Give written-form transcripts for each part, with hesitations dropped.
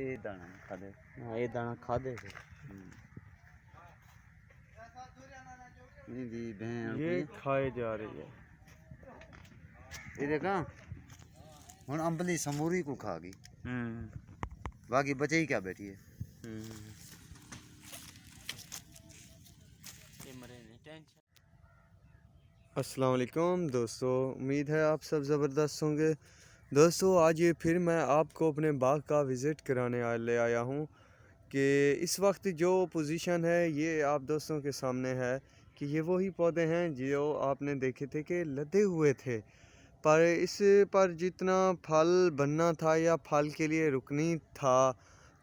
ये दाना खा दे। हाँ ये दाना खा दे फिर। ये खाए जा रही है। ये देखा हुण अंबली समूरी को खा गई। बाकी बचे ही क्या बैठी है। अस्सलाम वालेकुम दोस्तों, उम्मीद है आप सब ज़बरदस्त होंगे। दोस्तों आज ये फिर मैं आपको अपने बाग का विज़िट कराने ले आया हूँ कि इस वक्त जो पोजीशन है ये आप दोस्तों के सामने है कि ये वही पौधे हैं जो आपने देखे थे कि लदे हुए थे, पर इस पर जितना फल बनना था या फल के लिए रुकनी था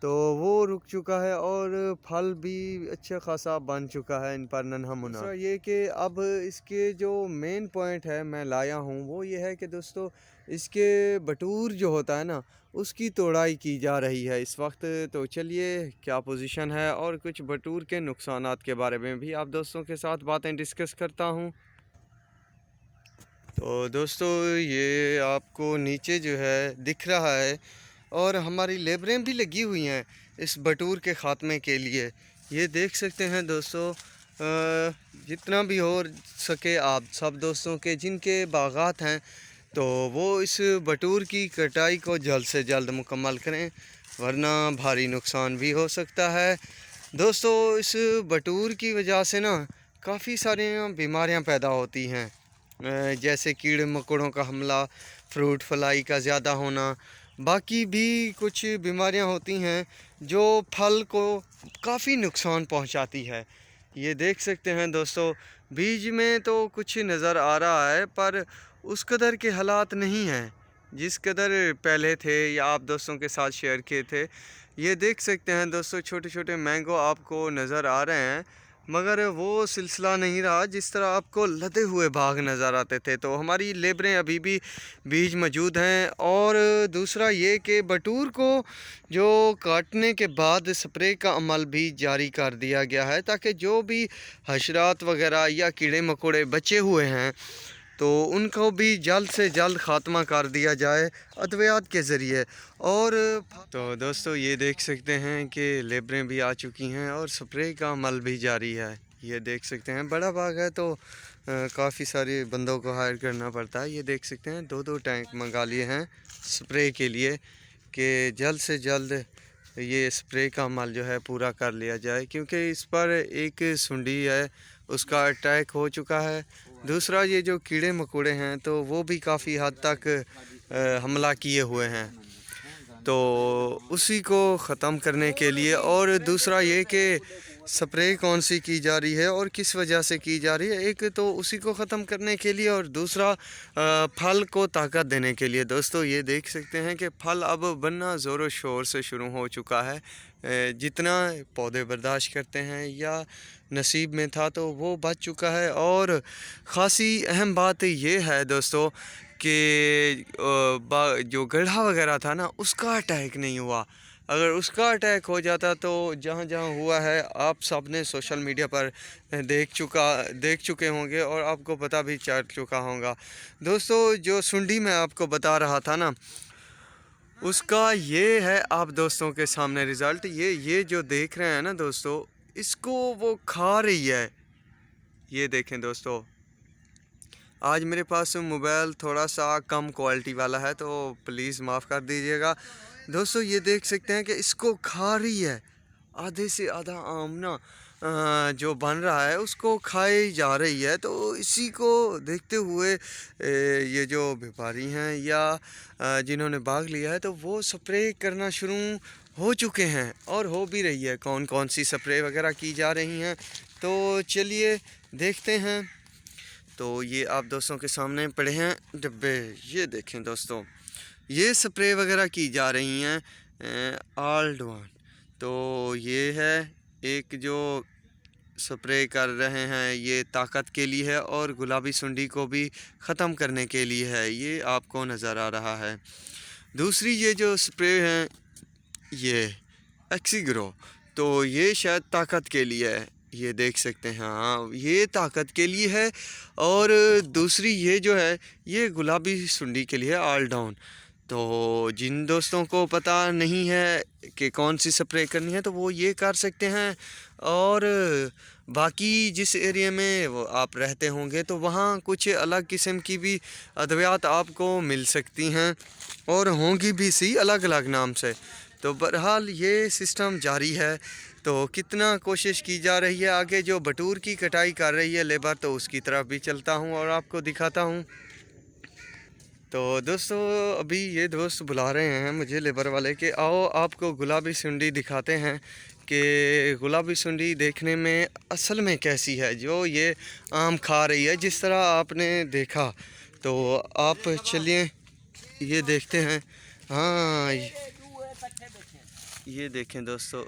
तो वो रुक चुका है और फल भी अच्छा खासा बन चुका है इन पर नन्हा मुन्ना। दूसरा ये कि अब इसके जो मेन पॉइंट है मैं लाया हूँ वो ये है कि दोस्तों इसके बटूर जो होता है ना उसकी तोड़ाई की जा रही है इस वक्त। तो चलिए क्या पोजीशन है और कुछ बटूर के नुकसानात के बारे में भी आप दोस्तों के साथ बातें डिस्कस करता हूँ। तो दोस्तों ये आपको नीचे जो है दिख रहा है और हमारी लेबरें भी लगी हुई हैं इस बटूर के ख़ात्मे के लिए। ये देख सकते हैं दोस्तों, जितना भी हो सके आप सब दोस्तों के जिनके बागात हैं तो वो इस बटूर की कटाई को जल्द से जल्द मुकम्मल करें, वरना भारी नुकसान भी हो सकता है। दोस्तों इस बटूर की वजह से ना काफ़ी सारी बीमारियां पैदा होती हैं, जैसे कीड़े मकोड़ों का हमला, फ्रूट फ्लाई का ज़्यादा होना, बाकी भी कुछ बीमारियां होती हैं जो फल को काफ़ी नुकसान पहुंचाती है। ये देख सकते हैं दोस्तों, बीज में तो कुछ नज़र आ रहा है पर उस कदर के हालात नहीं हैं जिस कदर पहले थे या आप दोस्तों के साथ शेयर किए थे। ये देख सकते हैं दोस्तों, छोटे छोटे मैंगो आपको नज़र आ रहे हैं, मगर वो सिलसिला नहीं रहा जिस तरह आपको लदे हुए बाग नज़र आते थे। तो हमारी लेबरें अभी भी बीज मौजूद हैं। और दूसरा ये कि बटूर को जो काटने के बाद स्प्रे का अमल भी जारी कर दिया गया है ताकि जो भी हशरात वगैरह या कीड़े मकोड़े बचे हुए हैं तो उनको भी जल्द से जल्द ख़ात्मा कर दिया जाए अद्वियात के ज़रिए। और तो दोस्तों ये देख सकते हैं कि लेबरें भी आ चुकी हैं और स्प्रे का अमल भी जारी है। ये देख सकते हैं बड़ा बाग है तो काफ़ी सारे बंदों को हायर करना पड़ता है। ये देख सकते हैं 2-2 टैंक मंगा लिए हैं स्प्रे के लिए कि जल्द से जल्द ये स्प्रे का अमल जो है पूरा कर लिया जाए, क्योंकि इस पर एक सुंडी है उसका अटैक हो चुका है। दूसरा ये जो कीड़े मकोड़े हैं तो वो भी काफ़ी हद तक हमला किए हुए हैं, तो उसी को ख़त्म करने के लिए। और दूसरा ये कि स्प्रे कौन सी की जा रही है और किस वजह से की जा रही है, एक तो उसी को ख़त्म करने के लिए और दूसरा फल को ताकत देने के लिए। दोस्तों ये देख सकते हैं कि फल अब बनना ज़ोरों शोर से शुरू हो चुका है। जितना पौधे बर्दाश्त करते हैं या नसीब में था तो वो बच चुका है। और ख़ासी अहम बात ये है दोस्तों कि जो गड्ढा वगैरह था ना उसका अटैक नहीं हुआ। अगर उसका अटैक हो जाता तो जहाँ जहाँ हुआ है आप सब ने सोशल मीडिया पर देख चुके होंगे और आपको पता भी चल चुका होगा। दोस्तों जो सुंडी मैं आपको बता रहा था ना उसका ये है आप दोस्तों के सामने रिज़ल्ट। ये जो देख रहे हैं ना दोस्तों, इसको वो खा रही है। ये देखें दोस्तों, आज मेरे पास मोबाइल थोड़ा सा कम क्वालिटी वाला है तो प्लीज़ माफ़ कर दीजिएगा। दोस्तों ये देख सकते हैं कि इसको खा रही है, आधे से आधा आम ना जो बन रहा है उसको खाई जा रही है। तो इसी को देखते हुए ये जो व्यापारी हैं या जिन्होंने भाग लिया है तो वो स्प्रे करना शुरू हो चुके हैं और हो भी रही है। कौन कौन सी स्प्रे वगैरह की जा रही हैं तो चलिए देखते हैं। तो ये आप दोस्तों के सामने पड़े हैं डब्बे, ये देखें दोस्तों, ये स्प्रे वगैरह की जा रही हैं ऑल-इन-वन। तो ये है एक जो स्प्रे कर रहे हैं ये ताकत के लिए है और गुलाबी सुंडी को भी ख़त्म करने के लिए है, ये आपको नज़र आ रहा है। दूसरी ये जो स्प्रे हैं ये एक्सीग्रो, तो ये शायद ताकत के लिए है। ये देख सकते हैं, हाँ ये ताकत के लिए है। और दूसरी ये जो है ये गुलाबी सुंडी के लिए ऑल डाउन। तो जिन दोस्तों को पता नहीं है कि कौन सी स्प्रे करनी है तो वो ये कर सकते हैं। और बाकी जिस एरिया में वो आप रहते होंगे तो वहाँ कुछ अलग किस्म की भी अद्वियात आपको मिल सकती हैं और होंगी भी सी अलग अलग नाम से। तो बहरहाल ये सिस्टम जारी है। तो कितना कोशिश की जा रही है, आगे जो बटूर की कटाई कर रही है लेबर, तो उसकी तरफ भी चलता हूँ और आपको दिखाता हूँ। तो दोस्तों अभी ये दोस्त बुला रहे हैं मुझे लेबर वाले के आओ आपको गुलाबी सुंडी दिखाते हैं कि गुलाबी सुंडी देखने में असल में कैसी है, जो ये आम खा रही है जिस तरह आपने देखा। तो आप चलिए ये देखते हैं। हाँ ये देखें दोस्तों,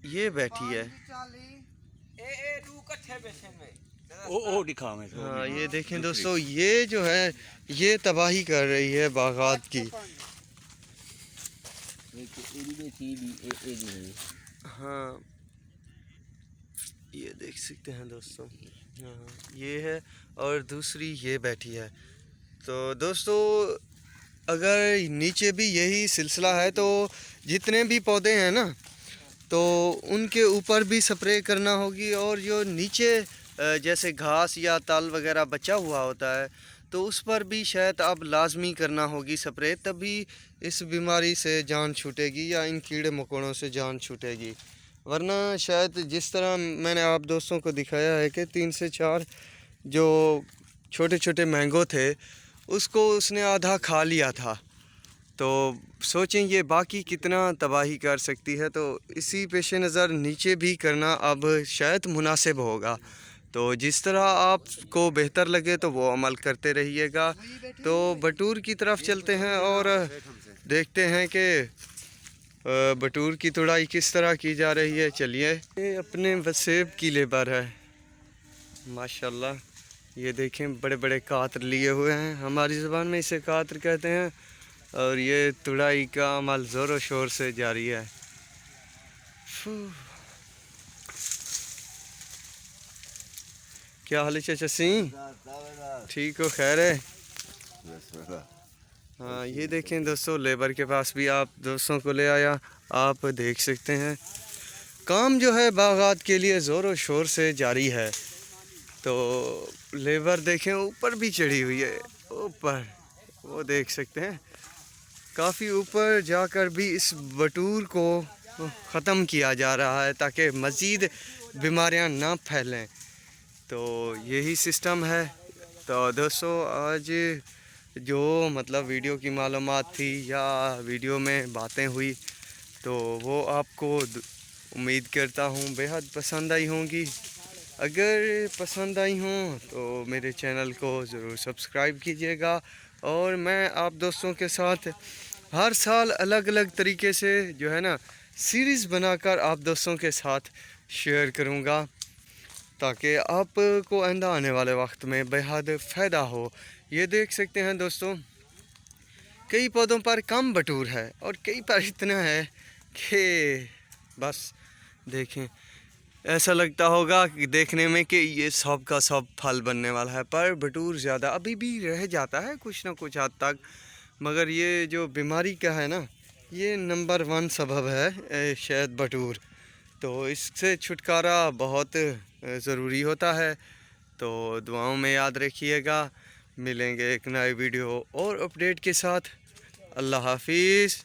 ये बैठी है। ओ दिखाओ। हाँ ये देखें दोस्तों, ये जो है ये तबाही कर रही है बागात की। हाँ ये देख सकते हैं दोस्तों, हाँ ये है और दूसरी ये बैठी है। तो दोस्तों अगर नीचे भी यही सिलसिला है तो जितने भी पौधे हैं ना तो उनके ऊपर भी स्प्रे करना होगी, और जो नीचे जैसे घास या तल वगैरह बचा हुआ होता है तो उस पर भी शायद अब लाजमी करना होगी स्प्रे, तभी इस बीमारी से जान छूटेगी या इन कीड़े मकोड़ों से जान छूटेगी। वरना शायद जिस तरह मैंने आप दोस्तों को दिखाया है कि 3 से 4 जो छोटे छोटे मैंगो थे उसको उसने आधा खा लिया था। तो सोचें ये बाकी कितना तबाही कर सकती है। तो इसी पेश नज़र नीचे भी करना अब शायद मुनासिब होगा। तो जिस तरह आपको बेहतर लगे तो वो अमल करते रहिएगा। तो बटूर की तरफ चलते हैं और देखते हैं कि बटूर की तुड़ाई किस तरह की जा रही है। चलिए, ये अपने वसेब की लेबर है माशाल्लाह। ये देखें बड़े बड़े कातर लिए हुए हैं, हमारी ज़बान में इसे कातर कहते हैं। और ये तुड़ाई का अमल ज़ोर शोर से जारी है। क्या हाल है चाचा सिंह, ठीक हो, खैर है? हाँ ये देखें दोस्तों, लेबर के पास भी आप दोस्तों को ले आया। आप देख सकते हैं काम जो है बागात के लिए ज़ोर शोर से जारी है। तो लेबर देखें ऊपर भी चढ़ी हुई है, ऊपर वो देख सकते हैं। काफ़ी ऊपर जाकर भी इस बटूर को ख़त्म किया जा रहा है ताकि मज़ीद बीमारियां ना फैलें। तो यही सिस्टम है। तो दोस्तों आज जो मतलब वीडियो की मालूमात थी या वीडियो में बातें हुई तो वो आपको उम्मीद करता हूँ बेहद पसंद आई होंगी। अगर पसंद आई हों तो मेरे चैनल को ज़रूर सब्सक्राइब कीजिएगा। और मैं आप दोस्तों के साथ हर साल अलग अलग तरीके से जो है ना सीरीज़ बनाकर आप दोस्तों के साथ शेयर करूँगा ताकि आपको आइंदा आने वाले वक्त में बेहद फ़ायदा हो। ये देख सकते हैं दोस्तों, कई पौधों पर कम बटूर है और कई पर इतना है कि बस देखें ऐसा लगता होगा कि देखने में कि ये सब का सब फल बनने वाला है, पर बटूर ज़्यादा अभी भी रह जाता है कुछ ना कुछ हद तक। मगर ये जो बीमारी का है ना, ये नंबर 1 सबब है शायद बटूर। तो इससे छुटकारा बहुत ज़रूरी होता है। तो दुआओं में याद रखिएगा। मिलेंगे एक नए वीडियो और अपडेट के साथ। अल्लाह हाफिज़।